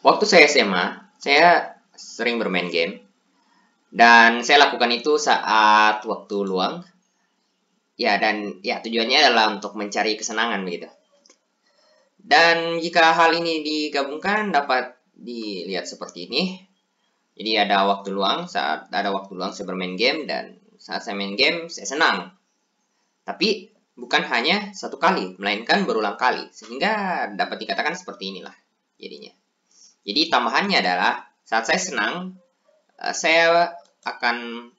Waktu saya SMA, saya sering bermain game dan saya lakukan itu saat waktu luang. Ya, dan ya tujuannya adalah untuk mencari kesenangan begitu. Dan jika hal ini digabungkan dapat dilihat seperti ini. Jadi ada waktu luang, saat ada waktu luang saya bermain game dan saat saya main game saya senang. Tapi bukan hanya satu kali, melainkan berulang kali sehingga dapat dikatakan seperti inilah jadinya. Jadi tambahannya adalah saat saya senang, saya akan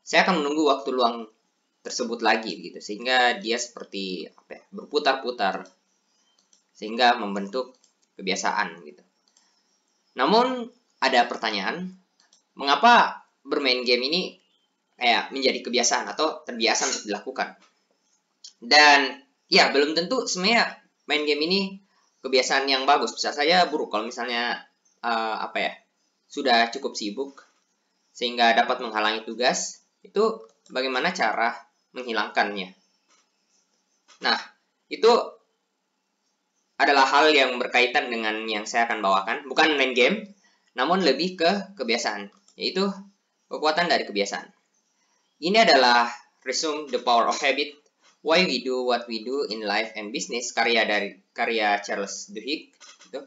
Saya akan menunggu waktu luang tersebut lagi gitu sehingga dia seperti berputar-putar sehingga membentuk kebiasaan gitu. Namun ada pertanyaan, mengapa bermain game ini kayak menjadi kebiasaan atau terbiasa untuk dilakukan? Dan ya belum tentu sebenarnya main game ini kebiasaan yang bagus, bisa saja buruk kalau misalnya sudah cukup sibuk sehingga dapat menghalangi tugas. Itu bagaimana cara menghilangkannya. Nah, itu adalah hal yang berkaitan dengan yang saya akan bawakan, bukan main game, namun lebih ke kebiasaan, yaitu kekuatan dari kebiasaan. Ini adalah resume The Power of Habit, Why We Do What We Do in Life and Business, karya Charles Duhigg. Gitu.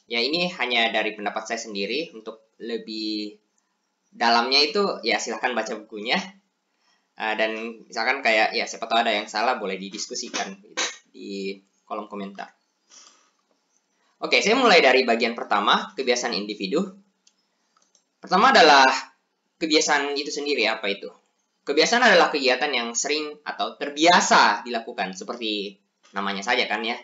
Ya ini hanya dari pendapat saya sendiri. Untuk lebih dalamnya itu ya silahkan baca bukunya. Dan misalkan kayak ya siapa tahu ada yang salah boleh didiskusikan gitu, di kolom komentar. Oke, saya mulai dari bagian pertama, kebiasaan individu. Pertama adalah kebiasaan itu sendiri. Apa itu? Kebiasaan adalah kegiatan yang sering atau terbiasa dilakukan, seperti namanya saja kan ya.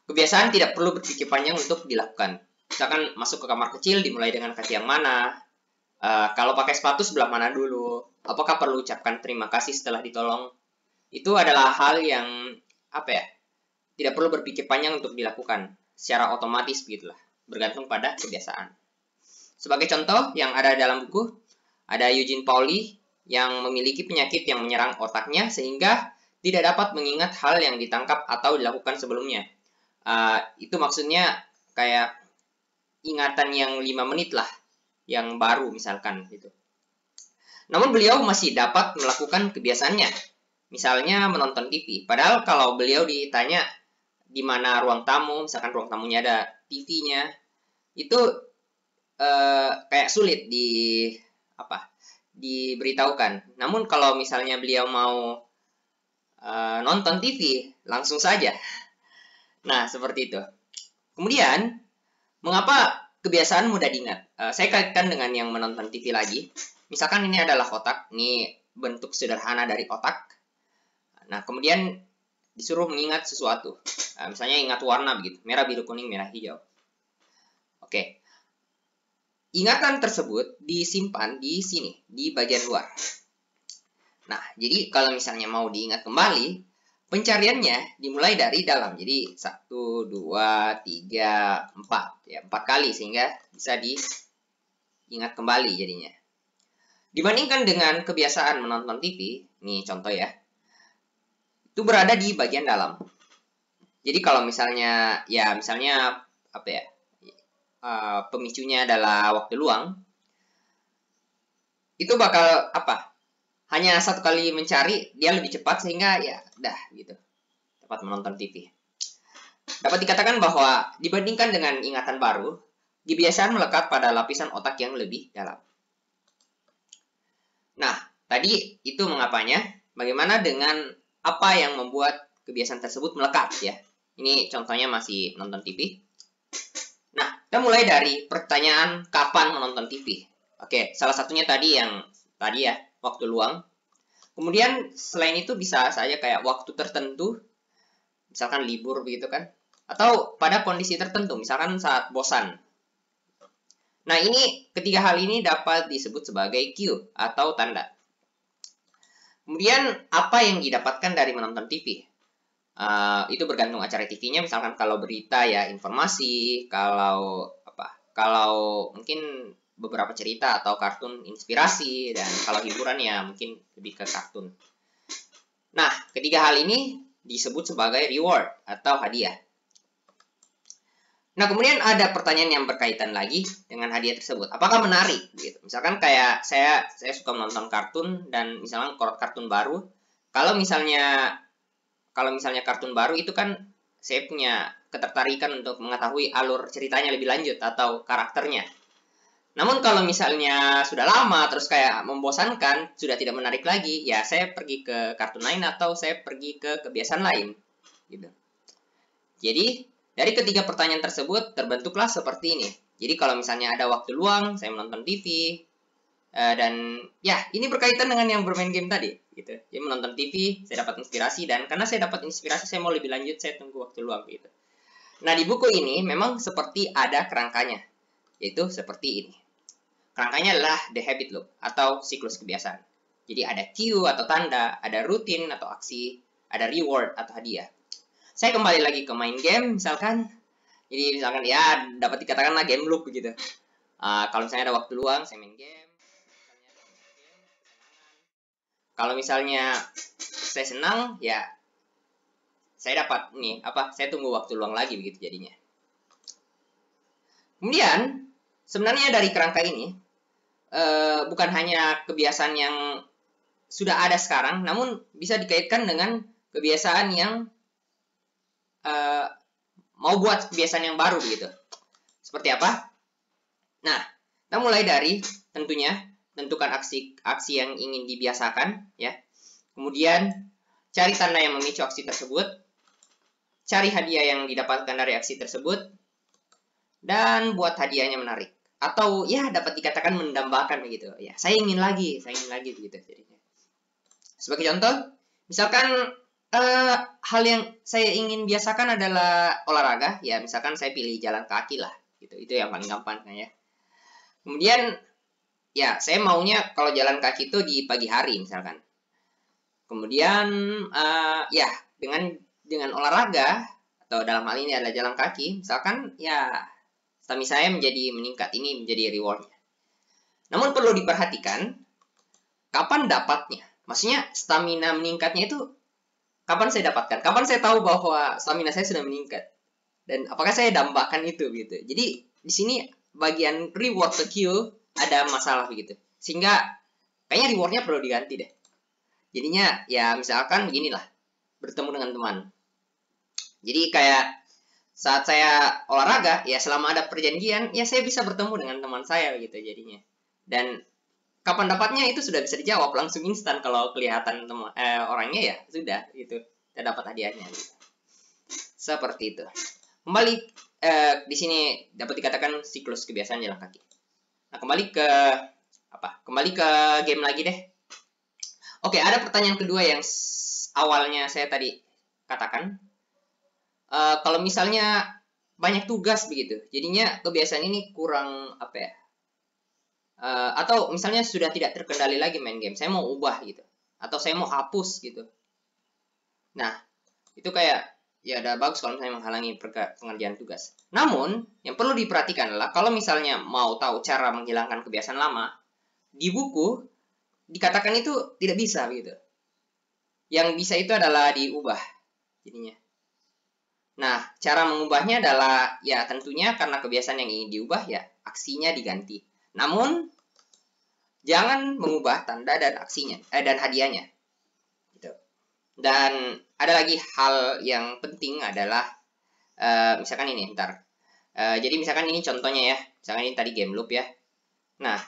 Kebiasaan tidak perlu berpikir panjang untuk dilakukan. Misalkan masuk ke kamar kecil dimulai dengan kaki yang mana, kalau pakai sepatu sebelah mana dulu, apakah perlu ucapkan terima kasih setelah ditolong. Itu adalah hal yang tidak perlu berpikir panjang untuk dilakukan secara otomatis begitulah, bergantung pada kebiasaan. Sebagai contoh yang ada dalam buku, ada Eugene Pauli yang memiliki penyakit yang menyerang otaknya sehingga tidak dapat mengingat hal yang ditangkap atau dilakukan sebelumnya. Itu maksudnya kayak ingatan yang 5 menit lah, yang baru misalkan gitu. Namun beliau masih dapat melakukan kebiasaannya, misalnya menonton TV. Padahal kalau beliau ditanya di mana ruang tamu, misalkan ruang tamunya ada TV-nya, itu kayak sulit diberitahukan. Namun kalau misalnya beliau mau nonton TV, langsung saja. Nah, seperti itu. Kemudian, mengapa kebiasaan mudah diingat? Saya kaitkan dengan yang menonton TV lagi. Misalkan ini adalah otak, ini bentuk sederhana dari otak. Nah, kemudian disuruh mengingat sesuatu. Misalnya ingat warna begitu, merah, biru, kuning, merah, hijau. Oke. Ingatan tersebut disimpan di sini, di bagian luar. Nah, jadi kalau misalnya mau diingat kembali, pencariannya dimulai dari dalam. Jadi 1, 2, 3, 4. Ya, 4 kali sehingga bisa diingat kembali jadinya. Dibandingkan dengan kebiasaan menonton TV, ini contoh ya, itu berada di bagian dalam. Jadi kalau misalnya, pemicunya adalah waktu luang, itu bakal hanya satu kali mencari, dia lebih cepat sehingga ya dah gitu, dapat menonton TV. Dapat dikatakan bahwa dibandingkan dengan ingatan baru, kebiasaan melekat pada lapisan otak yang lebih dalam. Nah, tadi itu mengapanya. Bagaimana dengan apa yang membuat kebiasaan tersebut melekat ya. Ini contohnya masih nonton TV. Nah, kita mulai dari pertanyaan kapan menonton TV. Oke, salah satunya tadi waktu luang. Kemudian selain itu bisa saja kayak waktu tertentu, misalkan libur begitu kan. Atau pada kondisi tertentu, misalkan saat bosan. Nah, ketiga hal ini dapat disebut sebagai cue atau tanda. Kemudian, apa yang didapatkan dari menonton TV? Itu bergantung acara TV-nya, misalkan kalau berita ya informasi, kalau mungkin beberapa cerita atau kartun inspirasi, dan kalau hiburan ya mungkin lebih ke kartun. Nah, ketiga hal ini disebut sebagai reward atau hadiah. Nah, kemudian ada pertanyaan yang berkaitan lagi dengan hadiah tersebut. Apakah menarik gitu? Misalkan kayak saya suka menonton kartun dan misalnya kartun baru. Kalau misalnya kartun baru itu kan saya punya ketertarikan untuk mengetahui alur ceritanya lebih lanjut atau karakternya. Namun kalau misalnya sudah lama terus kayak membosankan, sudah tidak menarik lagi, ya saya pergi ke kartun lain atau saya pergi ke kebiasaan lain gitu. Jadi, dari ketiga pertanyaan tersebut terbentuklah seperti ini. Jadi kalau misalnya ada waktu luang, saya menonton TV, dan ya ini berkaitan dengan yang bermain game tadi, gitu. Jadi menonton TV, saya dapat inspirasi dan karena saya dapat inspirasi, saya mau lebih lanjut, saya tunggu waktu luang, gitu. Nah di buku ini memang seperti ada kerangkanya, yaitu seperti ini. Kerangkanya adalah the habit loop atau siklus kebiasaan. Jadi ada cue atau tanda, ada rutin atau aksi, ada reward atau hadiah. Saya kembali lagi ke main game misalkan, jadi misalkan ya dapat dikatakanlah game loop begitu. Kalau misalnya ada waktu luang saya main game. Kalau misalnya saya senang ya saya dapat saya tunggu waktu luang lagi begitu jadinya. Kemudian sebenarnya dari kerangka ini bukan hanya kebiasaan yang sudah ada sekarang, namun bisa dikaitkan dengan kebiasaan yang mau buat kebiasaan yang baru begitu. Seperti apa? Nah, kita mulai dari tentunya tentukan aksi yang ingin dibiasakan ya. Kemudian cari tanda yang memicu aksi tersebut. Cari hadiah yang didapatkan dari aksi tersebut dan buat hadiahnya menarik. Atau ya dapat dikatakan mendambakan begitu. Ya, saya ingin lagi begitu jadinya. Sebagai contoh, misalkan hal yang saya ingin biasakan adalah olahraga, ya misalkan saya pilih jalan kaki lah, gitu. Itu yang paling gampang kan ya. Kemudian ya saya maunya kalau jalan kaki itu di pagi hari misalkan. Kemudian ya dengan olahraga atau dalam hal ini adalah jalan kaki, misalkan ya stamina saya menjadi meningkat, ini menjadi rewardnya. Namun perlu diperhatikan kapan dapatnya. Maksudnya stamina meningkatnya itu kapan saya dapatkan? Kapan saya tahu bahwa stamina saya sudah meningkat? Dan apakah saya dambakan itu gitu? Jadi di sini bagian reward ke Q ada masalah begitu. Sehingga kayaknya rewardnya perlu diganti deh. Jadinya ya misalkan beginilah, bertemu dengan teman. Jadi kayak saat saya olahraga, ya selama ada perjanjian, ya saya bisa bertemu dengan teman saya gitu jadinya. Dan kapan dapatnya itu sudah bisa dijawab langsung instan kalau kelihatan orangnya ya sudah gitu, kita dapat hadiahnya. Gitu. Seperti itu. Kembali di sini dapat dikatakan siklus kebiasaan jalan kaki. Nah kembali ke Kembali ke game lagi deh. Oke, ada pertanyaan kedua yang awalnya saya tadi katakan. Kalau misalnya banyak tugas begitu, jadinya kebiasaan ini kurang atau misalnya sudah tidak terkendali lagi main game, saya mau ubah gitu, atau saya mau hapus gitu. Nah, itu kayak ya udah bagus kalau misalnya menghalangi pengerjaan tugas. Namun, yang perlu diperhatikan adalah kalau misalnya mau tahu cara menghilangkan kebiasaan lama, di buku dikatakan itu tidak bisa begitu. Yang bisa itu adalah diubah jadinya. Nah, cara mengubahnya adalah ya tentunya karena kebiasaan yang ingin diubah ya aksinya diganti. Namun jangan mengubah tanda dan aksinya dan hadiahnya. Gitu. Dan ada lagi hal yang penting adalah misalkan ini ntar. Jadi misalkan ini contohnya ya. Misalkan ini tadi game loop ya. Nah,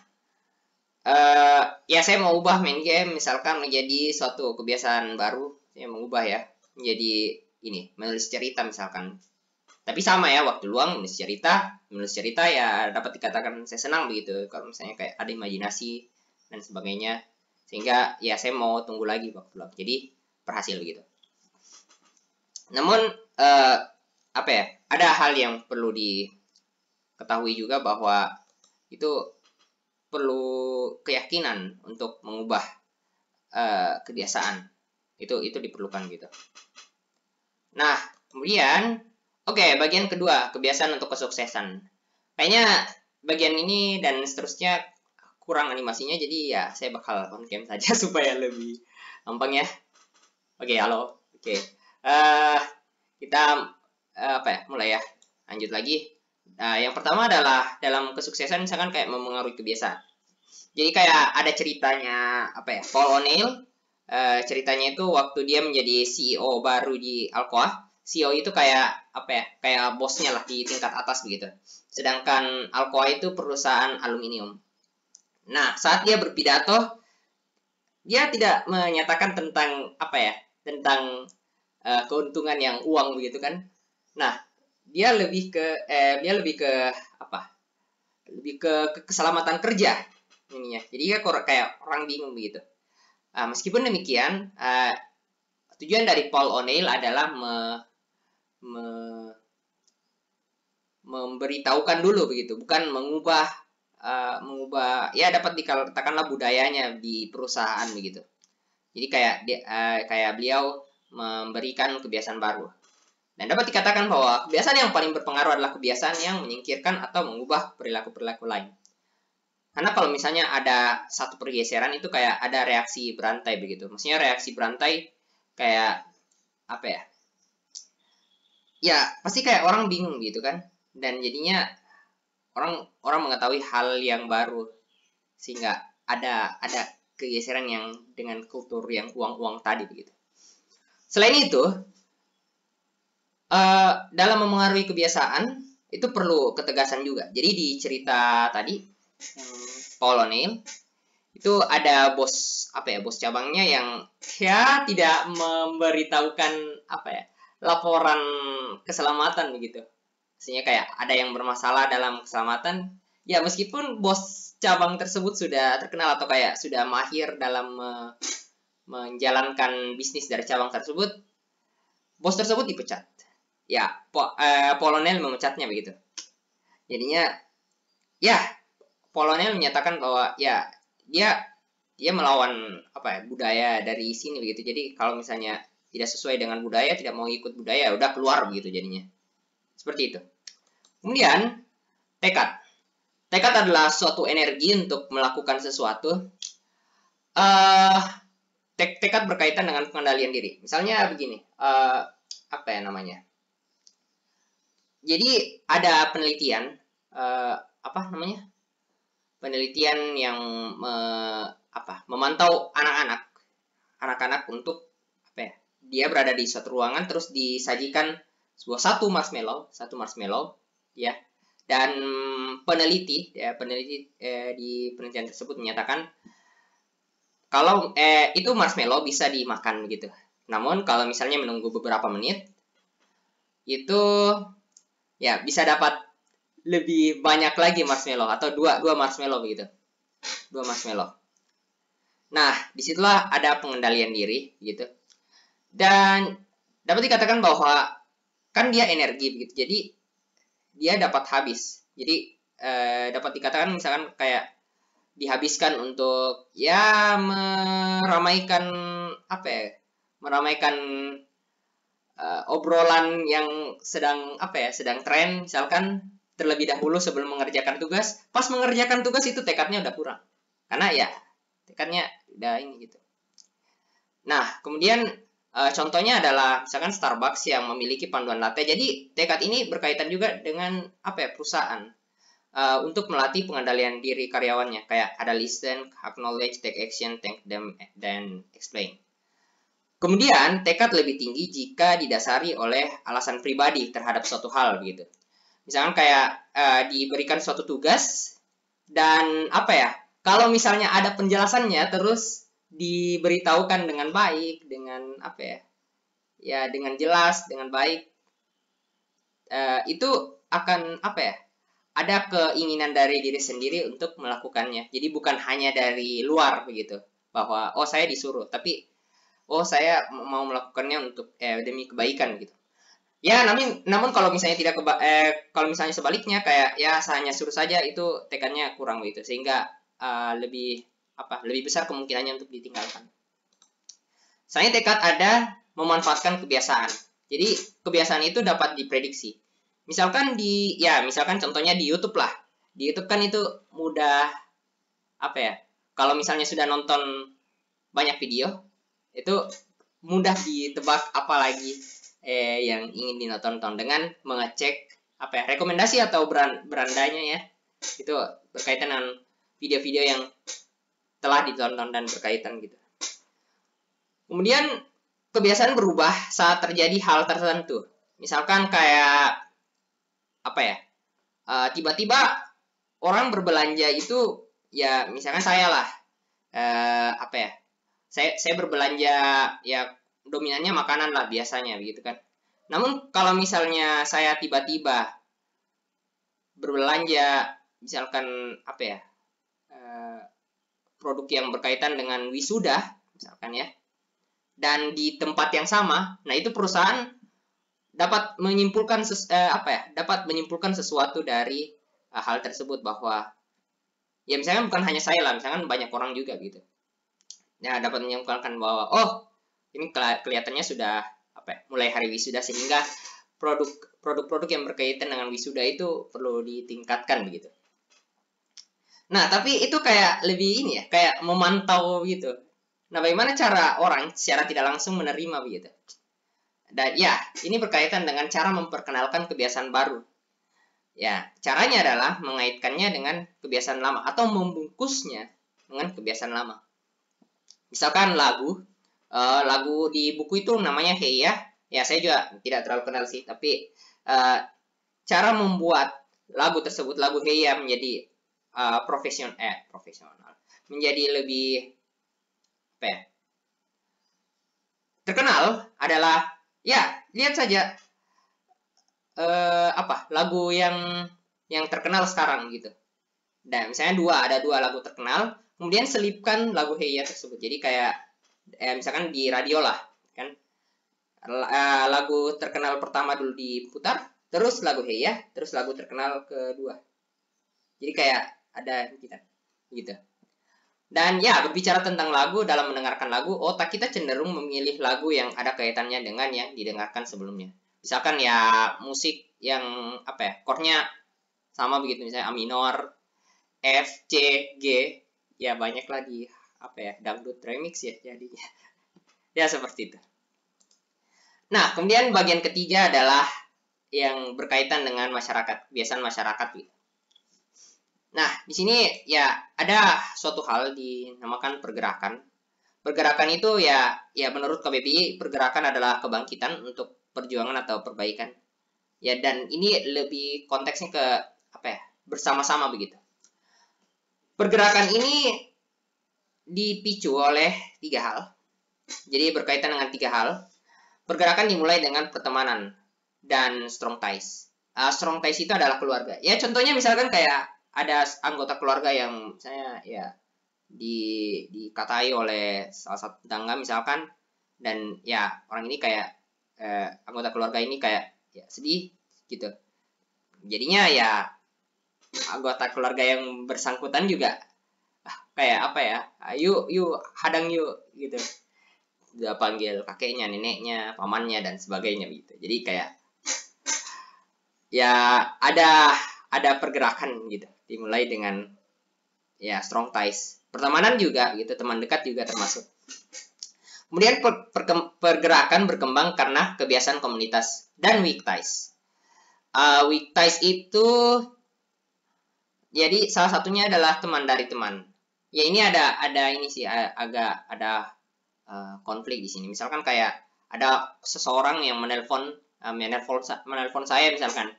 ya saya mau ubah main game misalkan menjadi suatu kebiasaan baru. Saya mau ubah ya menjadi ini, menulis cerita misalkan. Tapi sama ya, waktu luang menulis cerita ya dapat dikatakan saya senang begitu. Kalau misalnya kayak ada imajinasi dan sebagainya. Sehingga ya saya mau tunggu lagi waktu luang. Jadi berhasil begitu. Namun ada hal yang perlu diketahui juga bahwa itu perlu keyakinan untuk mengubah kebiasaan. Itu diperlukan gitu. Nah, kemudian bagian kedua, kebiasaan untuk kesuksesan. Kayaknya bagian ini dan seterusnya kurang animasinya, jadi ya saya bakal on cam saja supaya lebih gampang ya. Halo. Kita mulai ya. Lanjut lagi. Nah, yang pertama adalah dalam kesuksesan misalkan kayak memengaruhi kebiasaan. Jadi kayak ada ceritanya apa ya? Paul O'Neill. Ceritanya itu waktu dia menjadi CEO baru di Alcoa. CEO itu kayak apa ya? Kayak bosnya lah di tingkat atas begitu. Sedangkan Alcoa itu perusahaan aluminium. Nah, saat dia berpidato, dia tidak menyatakan tentang apa ya? Tentang keuntungan yang uang begitu kan. Nah, dia lebih ke apa? Lebih ke keselamatan kerja ininya. Jadi ya kayak orang bingung begitu. Meskipun demikian, tujuan dari Paul O'Neill adalah memberitahukan dulu begitu, bukan mengubah ya dapat dikatakanlah budayanya di perusahaan begitu. Jadi kayak beliau memberikan kebiasaan baru. Dan dapat dikatakan bahwa kebiasaan yang paling berpengaruh adalah kebiasaan yang menyingkirkan atau mengubah perilaku-perilaku lain. Karena kalau misalnya ada satu pergeseran itu kayak ada reaksi berantai begitu. Maksudnya reaksi berantai kayak apa ya? Ya, pasti kayak orang bingung gitu kan. Dan jadinya orang mengetahui hal yang baru sehingga ada kegeseran yang dengan kultur yang uang-uang tadi begitu. Selain itu, dalam memengaruhi kebiasaan itu perlu ketegasan juga. Jadi di cerita tadi Paul O'Neill itu ada bos bos cabangnya yang ya tidak memberitahukan laporan keselamatan begitu. Maksudnya kayak ada yang bermasalah dalam keselamatan, ya meskipun bos cabang tersebut sudah terkenal atau kayak sudah mahir dalam menjalankan bisnis dari cabang tersebut, bos tersebut dipecat. Ya, Paul O'Neill memecatnya begitu. Jadinya ya Paul O'Neill menyatakan bahwa ya dia melawan budaya dari sini begitu. Jadi kalau misalnya tidak sesuai dengan budaya, tidak mau ikut budaya, udah keluar begitu jadinya. Seperti itu. Kemudian tekad. Tekad adalah suatu energi untuk melakukan sesuatu. Tekad berkaitan dengan pengendalian diri. Misalnya begini, Jadi ada penelitian, penelitian yang memantau anak-anak untuk dia berada di suatu ruangan terus disajikan satu marshmallow ya, dan peneliti di penelitian tersebut menyatakan kalau itu marshmallow bisa dimakan gitu. Namun kalau misalnya menunggu beberapa menit itu ya bisa dapat lebih banyak lagi marshmallow atau dua marshmallow begitu. 2 marshmallow. Nah, disitulah ada pengendalian diri gitu. Dan dapat dikatakan bahwa kan dia energi begitu. Jadi dia dapat habis. Jadi dapat dikatakan misalkan kayak dihabiskan untuk ya meramaikan obrolan yang sedang tren misalkan terlebih dahulu sebelum mengerjakan tugas. Pas mengerjakan tugas itu tekadnya udah kurang. Karena ya tekadnya udah ini gitu. Nah, kemudian contohnya adalah misalkan Starbucks yang memiliki panduan latte. Jadi tekad ini berkaitan juga dengan perusahaan untuk melatih pengendalian diri karyawannya. Kayak ada listen, acknowledge, take action, thank them, dan explain. Kemudian tekad lebih tinggi jika didasari oleh alasan pribadi terhadap suatu hal gitu. Misalkan kayak diberikan suatu tugas dan kalau misalnya ada penjelasannya terus diberitahukan dengan baik, dengan dengan jelas, dengan baik, itu akan ada keinginan dari diri sendiri untuk melakukannya. Jadi bukan hanya dari luar begitu, bahwa saya disuruh, tapi saya mau melakukannya untuk demi kebaikan gitu. Ya, namun kalau misalnya kalau misalnya sebaliknya kayak ya saya hanya suruh saja, itu tekadnya kurang begitu, sehingga lebih besar kemungkinannya untuk ditinggalkan. Selain tekad ada memanfaatkan kebiasaan. Jadi kebiasaan itu dapat diprediksi. Misalkan contohnya di YouTube lah. Di YouTube kan itu mudah kalau misalnya sudah nonton banyak video, itu mudah ditebak apalagi yang ingin ditonton dengan mengecek apa ya, rekomendasi atau berandanya ya, itu berkaitan dengan video-video yang telah ditonton dan berkaitan gitu. Kemudian kebiasaan berubah saat terjadi hal tertentu. Misalkan kayak apa ya, tiba-tiba orang berbelanja itu, ya misalkan saya lah, apa ya, saya berbelanja ya dominannya makanan lah biasanya begitu kan. Namun kalau misalnya saya tiba-tiba berbelanja misalkan apa ya, produk yang berkaitan dengan wisuda misalkan ya, dan di tempat yang sama, nah itu perusahaan dapat menyimpulkan dapat menyimpulkan sesuatu dari hal tersebut, bahwa ya misalnya bukan hanya saya lah, misalkan banyak orang juga gitu. Ya dapat menyimpulkan bahwa oh, ini kelihatannya sudah apa ya, mulai hari wisuda, sehingga produk-produk yang berkaitan dengan wisuda itu perlu ditingkatkan begitu. Nah, tapi itu kayak lebih ini ya, kayak memantau gitu. Nah, bagaimana cara orang secara tidak langsung menerima begitu? Dan ya, ini berkaitan dengan cara memperkenalkan kebiasaan baru. Ya, caranya adalah mengaitkannya dengan kebiasaan lama atau membungkusnya dengan kebiasaan lama. Misalkan lagu di buku itu namanya Hey Ya. Ya, saya juga tidak terlalu kenal sih, tapi cara membuat lagu tersebut, lagu Hey Ya, menjadi profesional, menjadi lebih apa ya, terkenal adalah ya lihat saja lagu yang terkenal sekarang gitu. Dan misalnya ada dua lagu terkenal, kemudian selipkan lagu Hey Ya tersebut. Jadi kayak misalkan di radio lah kan, lagu terkenal pertama dulu diputar, terus lagu Hey Ya, terus lagu terkenal kedua. Jadi kayak ada gitu. Dan ya, berbicara tentang lagu, dalam mendengarkan lagu, otak kita cenderung memilih lagu yang ada kaitannya dengan yang didengarkan sebelumnya. Misalkan ya musik yang apa ya, chordnya sama begitu, misalnya A minor, F, C, G, ya banyak lagi apa ya, dangdut remix ya jadinya. Ya seperti itu. Nah, kemudian bagian ketiga adalah yang berkaitan dengan masyarakat, kebiasaan masyarakat gitu. Nah, di sini ya ada suatu hal dinamakan pergerakan. Pergerakan itu ya menurut KBBI, pergerakan adalah kebangkitan untuk perjuangan atau perbaikan. Ya, dan ini lebih konteksnya ke apa ya, bersama-sama begitu. Pergerakan ini dipicu oleh tiga hal. Jadi berkaitan dengan tiga hal. Pergerakan dimulai dengan pertemanan dan strong ties. Strong ties itu adalah keluarga. Ya contohnya misalkan kayak ada anggota keluarga yang misalnya ya dikatai oleh salah satu tetangga misalkan, dan ya orang ini kayak anggota keluarga ini kayak ya sedih gitu. Jadinya ya anggota keluarga yang bersangkutan juga kayak apa ya, yuk hadang yuk gitu. Udah panggil kakeknya, neneknya, pamannya dan sebagainya gitu. Jadi kayak ya ada pergerakan gitu, dimulai dengan ya strong ties. Pertemanan juga gitu, teman dekat juga termasuk. Kemudian pergerakan berkembang karena kebiasaan komunitas dan weak ties. Weak ties itu jadi salah satunya adalah teman dari teman. Ya ini ada ini sih agak ada konflik di sini. Misalkan kayak ada seseorang yang menelpon saya misalkan.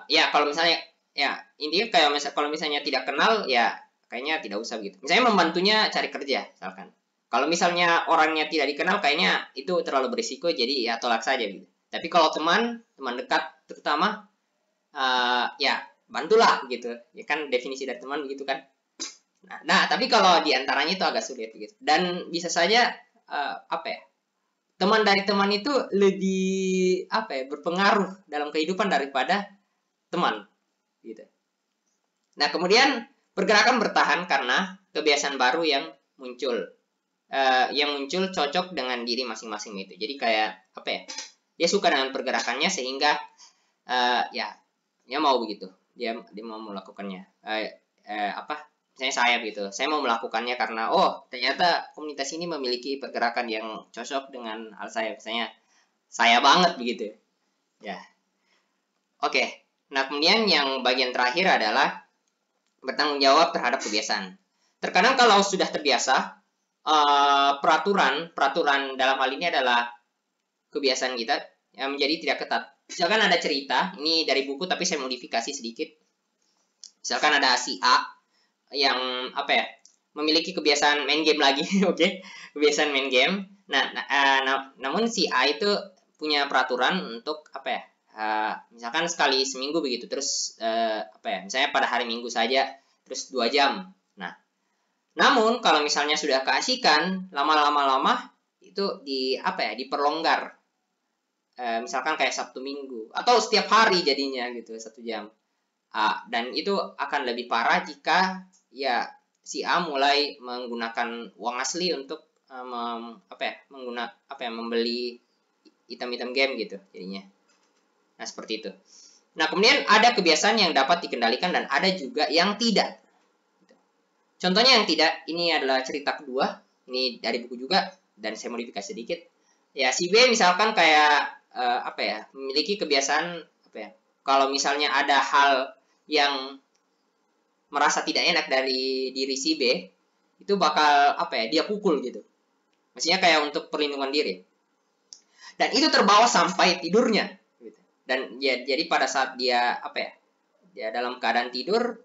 Ya kalau misalnya ya intinya kayak kalau misalnya tidak kenal ya kayaknya tidak usah gitu. Misalnya membantunya cari kerja misalkan. Kalau misalnya orangnya tidak dikenal kayaknya itu terlalu berisiko, jadi ya tolak saja gitu. Tapi kalau teman dekat terutama ya bantulah gitu. Ya kan definisi dari teman begitu kan. Nah tapi kalau diantaranya itu agak sulit gitu. Dan bisa saja apa ya, teman dari teman itu lebih apa ya, berpengaruh dalam kehidupan daripada teman gitu. Nah, kemudian pergerakan bertahan karena kebiasaan baru yang muncul. Yang muncul cocok dengan diri masing-masing itu. Jadi kayak apa ya? Dia suka dengan pergerakannya sehingga dia mau begitu. Dia mau melakukannya. Misalnya saya gitu. Saya mau melakukannya karena ternyata komunitas ini memiliki pergerakan yang cocok dengan hal saya. Misalnya saya banget begitu. Ya. Oke. Nah, kemudian yang bagian terakhir adalah bertanggung jawab terhadap kebiasaan. Terkadang kalau sudah terbiasa, peraturan dalam hal ini adalah kebiasaan kita yang menjadi tidak ketat. Misalkan ada cerita, ini dari buku tapi saya modifikasi sedikit. Misalkan ada si A yang apa ya, memiliki kebiasaan main game lagi, oke, kebiasaan main game. Namun si A itu punya peraturan untuk apa ya, misalkan sekali seminggu begitu, terus apa ya, misalnya pada hari Minggu saja, terus 2 jam. Nah, namun kalau misalnya sudah keasikan, lama-lama itu apa ya, diperlonggar. Misalkan kayak Sabtu Minggu atau setiap hari jadinya gitu 1 jam. Dan itu akan lebih parah jika ya si A mulai menggunakan uang asli untuk membeli item-item game gitu jadinya. Nah, seperti itu. Nah, kemudian ada kebiasaan yang dapat dikendalikan dan ada juga yang tidak. Contohnya yang tidak, ini adalah cerita kedua, ini dari buku juga dan saya modifikasi sedikit. Ya, si B misalkan kayak memiliki kebiasaan kalau misalnya ada hal yang merasa tidak enak dari diri si B, itu bakal dia pukul gitu. Maksudnya kayak untuk perlindungan diri. Dan itu terbawa sampai tidurnya gitu. Dan ya, jadi pada saat dia dia dalam keadaan tidur,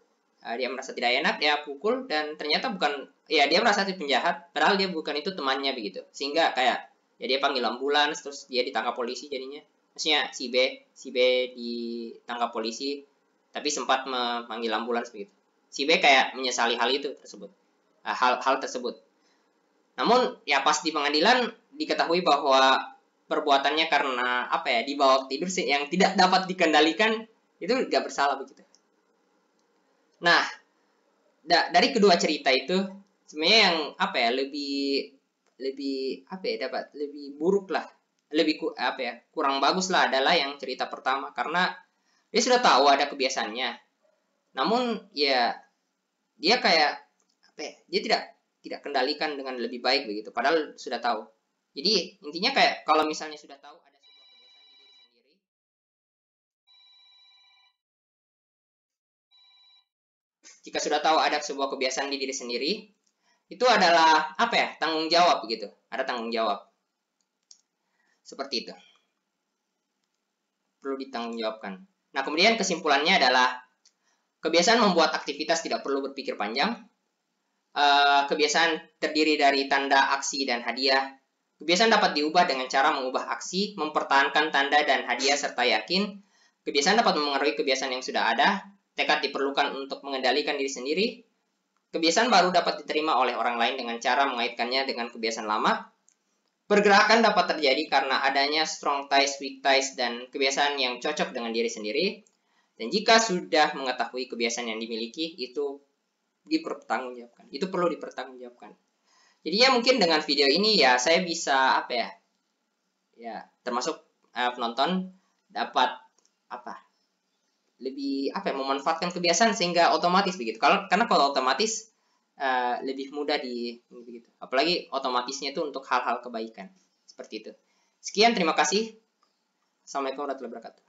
dia merasa tidak enak, dia pukul dan ternyata bukan, ya dia merasa itu penjahat, padahal dia bukan, itu temannya begitu. Sehingga kayak ya dia panggil ambulans, terus dia ditangkap polisi jadinya. Maksudnya si B ditangkap polisi tapi sempat memanggil ambulans begitu. Si B kayak menyesali hal itu tersebut, hal tersebut. Namun ya pas di pengadilan diketahui bahwa perbuatannya karena di bawah tidur yang tidak dapat dikendalikan, itu gak bersalah begitu. Nah, dari kedua cerita itu sebenarnya yang lebih buruk lah, kurang bagus lah adalah yang cerita pertama, karena dia sudah tahu ada kebiasaannya. Namun ya dia kayak dia tidak kendalikan dengan lebih baik begitu, padahal sudah tahu. Jadi intinya kayak kalau misalnya sudah tahu ada sebuah kebiasaan di diri sendiri, jika sudah tahu ada sebuah kebiasaan di diri sendiri, itu adalah tanggung jawab begitu, ada tanggung jawab seperti itu, perlu ditanggungjawabkan. Nah, kemudian kesimpulannya adalah kebiasaan membuat aktivitas tidak perlu berpikir panjang. Kebiasaan terdiri dari tanda, aksi, dan hadiah. Kebiasaan dapat diubah dengan cara mengubah aksi, mempertahankan tanda dan hadiah, serta yakin. Kebiasaan dapat memengaruhi kebiasaan yang sudah ada. Tekad diperlukan untuk mengendalikan diri sendiri. Kebiasaan baru dapat diterima oleh orang lain dengan cara mengaitkannya dengan kebiasaan lama. Pergerakan dapat terjadi karena adanya strong ties, weak ties, dan kebiasaan yang cocok dengan diri sendiri. Dan jika sudah mengetahui kebiasaan yang dimiliki, itu dipertanggungjawabkan. Itu perlu dipertanggungjawabkan. Jadi ya mungkin dengan video ini ya saya bisa termasuk penonton dapat lebih memanfaatkan kebiasaan sehingga otomatis begitu. Karena kalau otomatis lebih mudah begitu. Apalagi otomatisnya itu untuk hal-hal kebaikan seperti itu. Sekian, terima kasih. Assalamualaikum warahmatullahi wabarakatuh.